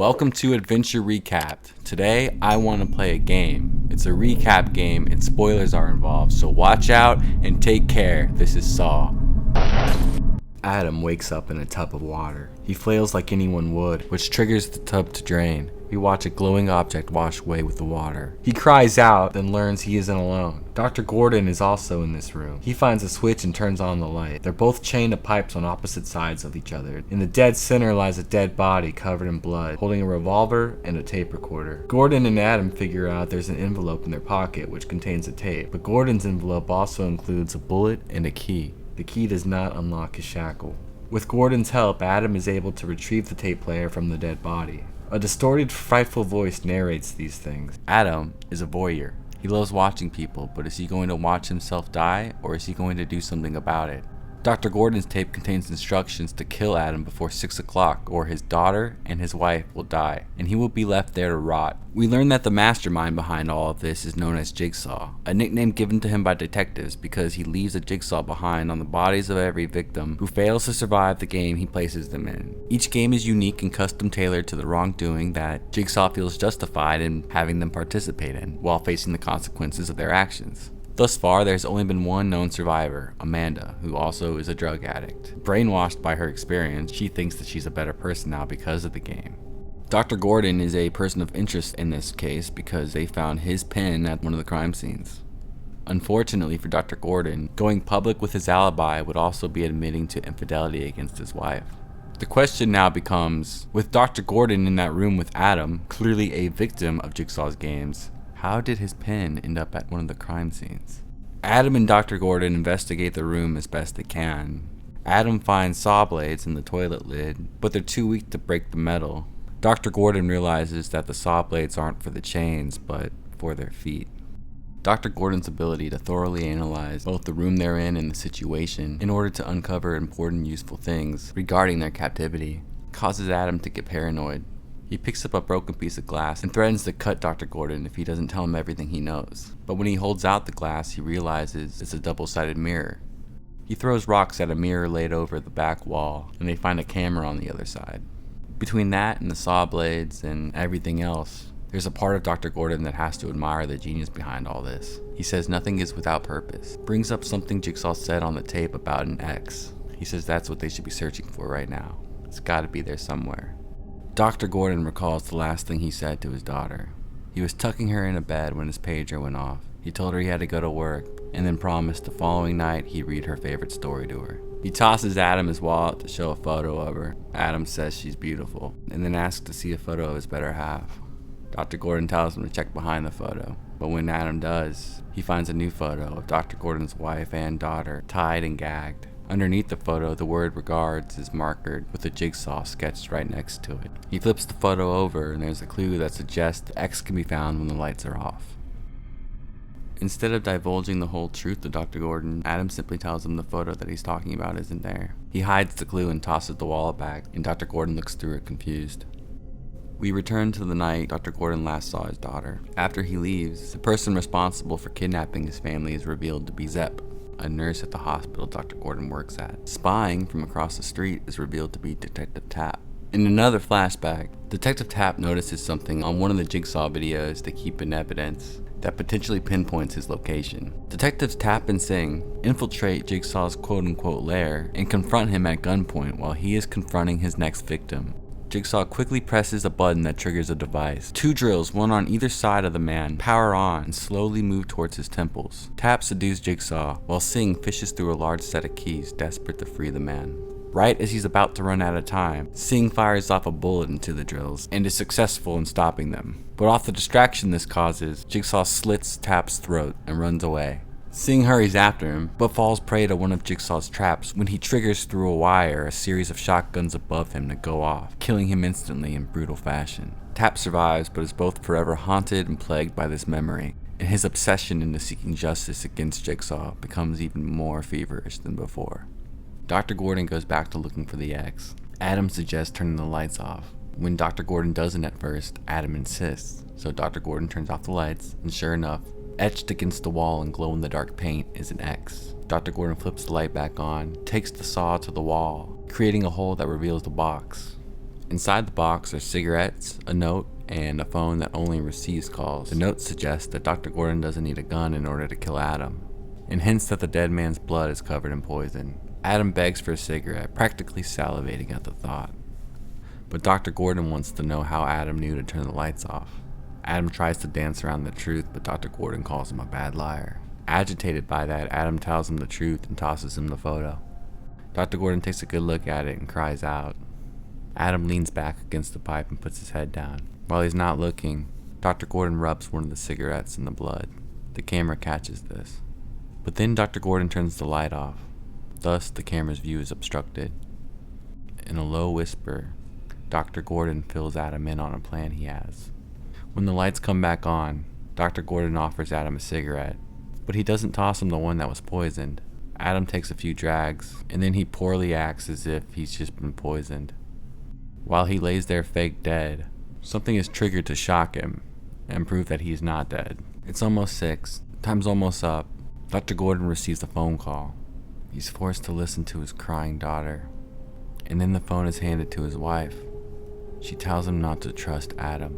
welcome to Adventure Recapped. Today, I want to play a game. It's a recap game and spoilers are involved, so watch out and take care. This is Saw. Adam wakes up in a tub of water. He flails like anyone would, which triggers the tub to drain. We watch a glowing object wash away with the water. He cries out, then learns he isn't alone. Dr. Gordon is also in this room. He finds a switch and turns on the light. They're both chained to pipes on opposite sides of each other. In the dead center lies a dead body covered in blood, holding a revolver and a tape recorder. Gordon and Adam figure out there's an envelope in their pocket which contains a tape, but Gordon's envelope also includes a bullet and a key. The key does not unlock his shackle. With Gordon's help, Adam is able to retrieve the tape player from the dead body. A distorted, frightful voice narrates these things. Adam is a voyeur. He loves watching people, but is he going to watch himself die, or is he going to do something about it? Dr. Gordon's tape contains instructions to kill Adam before 6 o'clock, or his daughter and his wife will die, and he will be left there to rot. We learn that the mastermind behind all of this is known as Jigsaw, a nickname given to him by detectives because he leaves a jigsaw behind on the bodies of every victim who fails to survive the game he places them in. Each game is unique and custom tailored to the wrongdoing that Jigsaw feels justified in having them participate in, while facing the consequences of their actions. Thus far, there's only been one known survivor, Amanda, who also is a drug addict. Brainwashed by her experience, she thinks that she's a better person now because of the game. Dr. Gordon is a person of interest in this case because they found his pen at one of the crime scenes. Unfortunately for Dr. Gordon, going public with his alibi would also be admitting to infidelity against his wife. The question now becomes, with Dr. Gordon in that room with Adam, clearly a victim of Jigsaw's games, how did his pen end up at one of the crime scenes? Adam and Dr. Gordon investigate the room as best they can. Adam finds saw blades in the toilet lid, but they're too weak to break the metal. Dr. Gordon realizes that the saw blades aren't for the chains, but for their feet. Dr. Gordon's ability to thoroughly analyze both the room they're in and the situation in order to uncover important useful things regarding their captivity causes Adam to get paranoid. He picks up a broken piece of glass and threatens to cut Dr. Gordon if he doesn't tell him everything he knows. But when he holds out the glass, he realizes it's a double-sided mirror. He throws rocks at a mirror laid over the back wall, and they find a camera on the other side. Between that and the saw blades and everything else, there's a part of Dr. Gordon that has to admire the genius behind all this. He says nothing is without purpose. Brings up something Jigsaw said on the tape about an X. He says that's what they should be searching for right now. It's gotta be there somewhere. Dr. Gordon recalls the last thing he said to his daughter. He was tucking her in a bed when his pager went off. He told her he had to go to work, and then promised the following night he'd read her favorite story to her. He tosses Adam his wallet to show a photo of her. Adam says she's beautiful, and then asks to see a photo of his better half. Dr. Gordon tells him to check behind the photo, but when Adam does, he finds a new photo of Dr. Gordon's wife and daughter tied and gagged. Underneath the photo, the word regards is markered with a jigsaw sketched right next to it. He flips the photo over and there's a clue that suggests the X can be found when the lights are off. Instead of divulging the whole truth to Dr. Gordon, Adam simply tells him the photo that he's talking about isn't there. He hides the clue and tosses the wallet back, and Dr. Gordon looks through it confused. We return to the night Dr. Gordon last saw his daughter. After he leaves, the person responsible for kidnapping his family is revealed to be Zepp, a nurse at the hospital Dr. Gordon works at. Spying from across the street is revealed to be Detective Tapp. In another flashback, Detective Tapp notices something on one of the Jigsaw videos to keep in evidence that potentially pinpoints his location. Detectives Tapp and Singh infiltrate Jigsaw's quote-unquote lair and confront him at gunpoint while he is confronting his next victim. Jigsaw quickly presses a button that triggers a device. Two drills, one on either side of the man, power on and slowly move towards his temples. Tapp subdues Jigsaw, while Singh fishes through a large set of keys, desperate to free the man. Right as he's about to run out of time, Singh fires off a bullet into the drills, and is successful in stopping them. But off the distraction this causes, Jigsaw slits Tapp's throat and runs away. Singh hurries after him, but falls prey to one of Jigsaw's traps when he triggers through a wire a series of shotguns above him to go off, killing him instantly in brutal fashion. Tapp survives, but is both forever haunted and plagued by this memory, and his obsession into seeking justice against Jigsaw becomes even more feverish than before. Dr. Gordon goes back to looking for the X. Adam suggests turning the lights off. When Dr. Gordon doesn't at first, Adam insists, so Dr. Gordon turns off the lights, and sure enough, etched against the wall in glow-in-the-dark paint is an X. Dr. Gordon flips the light back on, takes the saw to the wall, creating a hole that reveals the box. Inside the box are cigarettes, a note, and a phone that only receives calls. The note suggests that Dr. Gordon doesn't need a gun in order to kill Adam, and hints that the dead man's blood is covered in poison. Adam begs for a cigarette, practically salivating at the thought. But Dr. Gordon wants to know how Adam knew to turn the lights off. Adam tries to dance around the truth, but Dr. Gordon calls him a bad liar. Agitated by that, Adam tells him the truth and tosses him the photo. Dr. Gordon takes a good look at it and cries out. Adam leans back against the pipe and puts his head down. While he's not looking, Dr. Gordon rubs one of the cigarettes in the blood. The camera catches this. But then Dr. Gordon turns the light off. Thus, the camera's view is obstructed. In a low whisper, Dr. Gordon fills Adam in on a plan he has. When the lights come back on, Dr. Gordon offers Adam a cigarette, but he doesn't toss him the one that was poisoned. Adam takes a few drags, and then he poorly acts as if he's just been poisoned. While he lays there fake dead, something is triggered to shock him and prove that he's not dead. It's almost 6. Time's almost up. Dr. Gordon receives a phone call. He's forced to listen to his crying daughter, and then the phone is handed to his wife. She tells him not to trust Adam,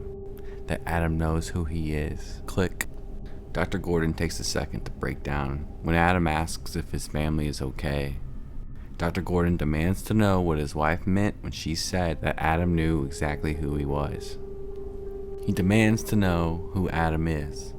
that Adam knows who he is. Click. Dr. Gordon takes a second to break down when Adam asks if his family is okay. Dr. Gordon demands to know what his wife meant when she said that Adam knew exactly who he was. He demands to know who Adam is.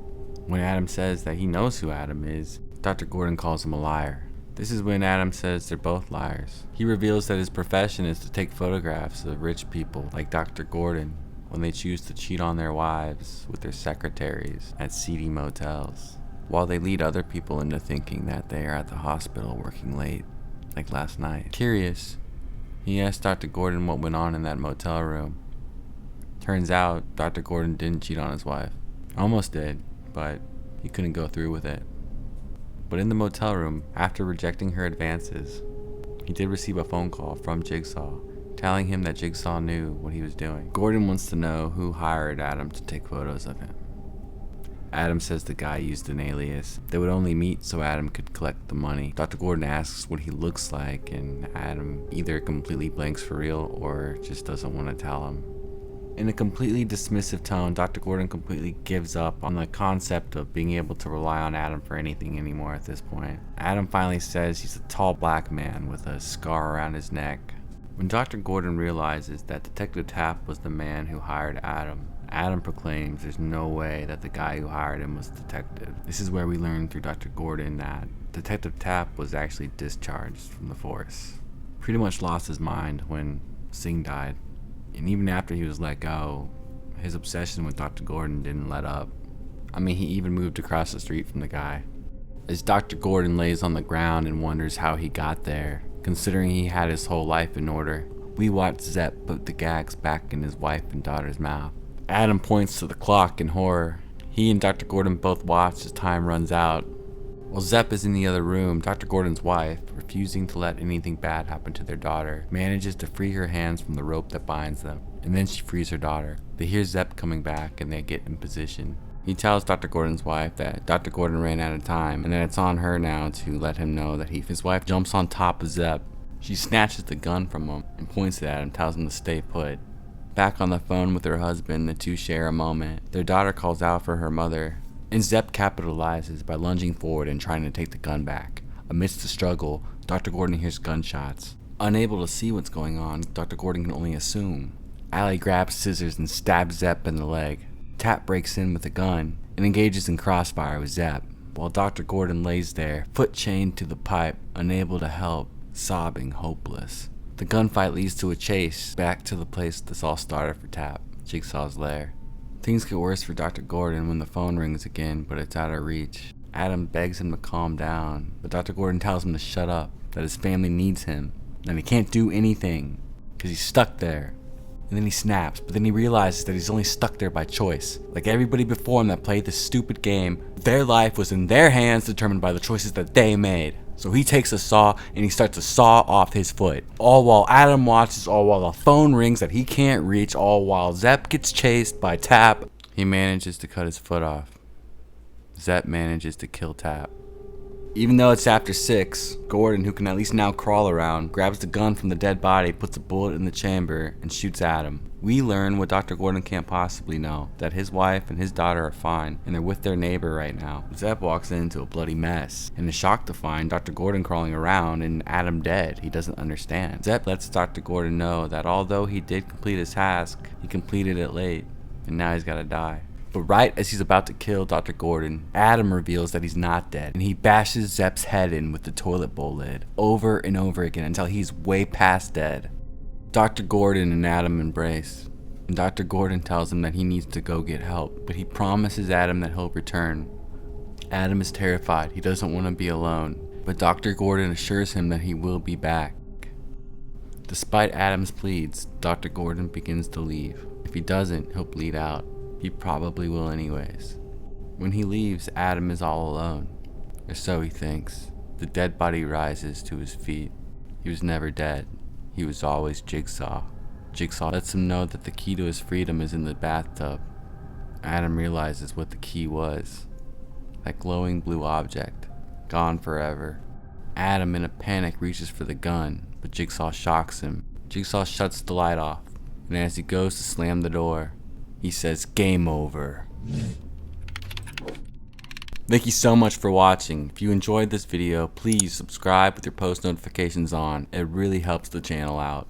When Adam says that he knows who Adam is, Dr. Gordon calls him a liar. This is when Adam says they're both liars. He reveals that his profession is to take photographs of rich people like Dr. Gordon when they choose to cheat on their wives with their secretaries at seedy motels, while they lead other people into thinking that they are at the hospital working late, like last night. Curious, he asked Dr. Gordon what went on in that motel room. Turns out Dr. Gordon didn't cheat on his wife. Almost did, but he couldn't go through with it. But in the motel room, after rejecting her advances, he did receive a phone call from Jigsaw, telling him that Jigsaw knew what he was doing. Gordon wants to know who hired Adam to take photos of him. Adam says the guy used an alias. They would only meet so Adam could collect the money. Dr. Gordon asks what he looks like, and Adam either completely blanks for real or just doesn't want to tell him. In a completely dismissive tone, Dr. Gordon completely gives up on the concept of being able to rely on Adam for anything anymore at this point. Adam finally says he's a tall black man with a scar around his neck. When Dr. Gordon realizes that Detective Tapp was the man who hired Adam, Adam proclaims there's no way that the guy who hired him was the detective. This is where we learn through Dr. Gordon that Detective Tapp was actually discharged from the force. Pretty much lost his mind when Singh died. And even after he was let go, his obsession with Dr. Gordon didn't let up. I mean, he even moved across the street from the guy. As Dr. Gordon lays on the ground and wonders how he got there, considering he had his whole life in order, we watch Zepp put the gags back in his wife and daughter's mouth. Adam points to the clock in horror. He and Dr. Gordon both watch as time runs out. While Zepp is in the other room, Dr. Gordon's wife, refusing to let anything bad happen to their daughter, manages to free her hands from the rope that binds them, and then she frees her daughter. They hear Zepp coming back and they get in position. He tells Dr. Gordon's wife that Dr. Gordon ran out of time and that it's on her now to let him know that his wife jumps on top of Zepp. She snatches the gun from him and points it at him, tells him to stay put. Back on the phone with her husband, the two share a moment. Their daughter calls out for her mother, and Zepp capitalizes by lunging forward and trying to take the gun back. Amidst the struggle, Dr. Gordon hears gunshots. Unable to see what's going on, Dr. Gordon can only assume. Allie grabs scissors and stabs Zepp in the leg. Tapp breaks in with a gun and engages in crossfire with Zepp, while Dr. Gordon lays there, foot chained to the pipe, unable to help, sobbing hopeless. The gunfight leads to a chase back to the place this all started for Tapp, Jigsaw's lair. Things get worse for Dr. Gordon when the phone rings again, but it's out of reach. Adam begs him to calm down, but Dr. Gordon tells him to shut up, that his family needs him, and he can't do anything, because he's stuck there. And then he snaps, but then he realizes that he's only stuck there by choice. Like everybody before him that played this stupid game, their life was in their hands determined by the choices that they made. So he takes a saw and he starts to saw off his foot. All while Adam watches, all while the phone rings that he can't reach, all while Zepp gets chased by Tapp. He manages to cut his foot off. Zepp manages to kill Tapp. Even though it's after 6, Gordon, who can at least now crawl around, grabs the gun from the dead body, puts a bullet in the chamber, and shoots Adam. We learn what Dr. Gordon can't possibly know, that his wife and his daughter are fine, and they're with their neighbor right now. Zep walks into a bloody mess, and is shocked to find Dr. Gordon crawling around and Adam dead. He doesn't understand. Zep lets Dr. Gordon know that although he did complete his task, he completed it late, and now he's gotta die. But right as he's about to kill Dr. Gordon, Adam reveals that he's not dead, and he bashes Zep's head in with the toilet bowl lid over and over again until he's way past dead. Dr. Gordon and Adam embrace, and Dr. Gordon tells him that he needs to go get help, but he promises Adam that he'll return. Adam is terrified, he doesn't want to be alone, but Dr. Gordon assures him that he will be back. Despite Adam's pleas, Dr. Gordon begins to leave. If he doesn't, he'll bleed out. He probably will anyways. When he leaves, Adam is all alone, or so he thinks. The dead body rises to his feet. He was never dead. He was always Jigsaw. Jigsaw lets him know that the key to his freedom is in the bathtub. Adam realizes what the key was. That glowing blue object, gone forever. Adam, in a panic, reaches for the gun, but Jigsaw shocks him. Jigsaw shuts the light off, and as he goes to slam the door, he says, "Game over." Thank you so much for watching. If you enjoyed this video, please subscribe with your post notifications on. It really helps the channel out.